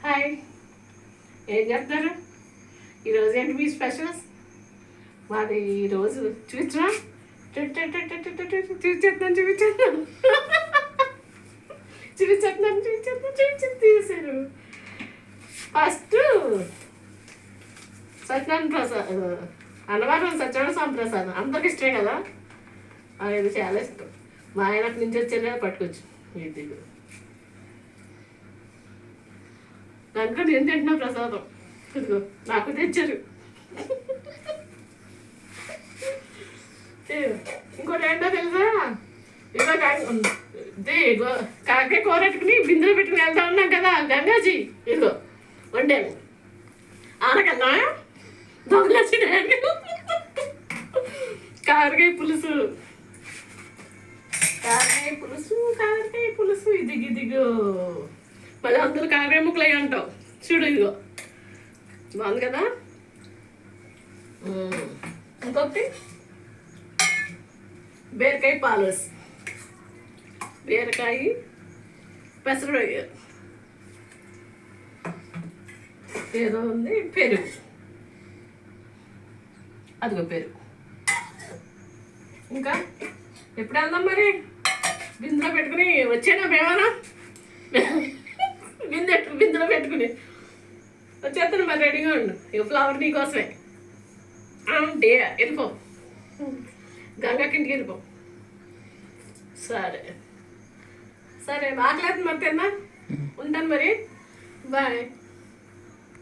Hi, ఏం చెప్తారు? ఈరోజు ఏంటి మీ స్పెషల్స్? మాది ఈరోజు చూపించరా? చూపించేస్తున్నాను తీసారు. ఫస్ట్ సత్యనారాయణ ప్రసాద్, అన్నవరం సత్యనారాయణ స్వామి ప్రసాదం అందరికి ఇష్టమే కదా, అది చాలా ఇష్టం. మా ఆయనకు నుంచి వచ్చారు కదా, పట్టుకోవచ్చు. ఇది దాంట్లో నేను తింటున్నా ప్రసాదం, ఇదిగో నాకు తెచ్చారు. ఇంకోటి ఏంటో తెలుసా, ఇదిగో కాకే కూరెట్టుకుని బిందులో పెట్టుకుని వెళ్తా ఉన్నాం కదా గంగాజీ, ఇదిగో వండాను. ఆనకన్నా దొంగచి కాకరకాయ పులుసు, కాకరకాయ పులుసు ఇదిగో. మళ్ళీ అందరూ కాకరకాయ ముక్కలు అయ్యి అంటావు చూడు, ఇదిగో బాగుంది కదా. ఇంకొకటి బీరకాయ పాలస్, బీరకాయ పెసర ఏదో ఉంది, పెరుగు, అదిగో పెరుగు. ఇంకా ఎప్పుడు వెళ్దాం మరి? బిందులో పెట్టుకుని వచ్చేనా మేమన్నా? బిందులో పెట్టుకుని వచ్చేస్తాను మరి, రెడీగా ఉండు. ఇక ఫ్లవర్ నీకోసమే. డే వెళ్ళిపో, గంగాకింటికి వెళ్ళిపో. సరే సరే, ఆకలేదు మరి, తిన్నా. ఉంటాను మరి, బాయ్.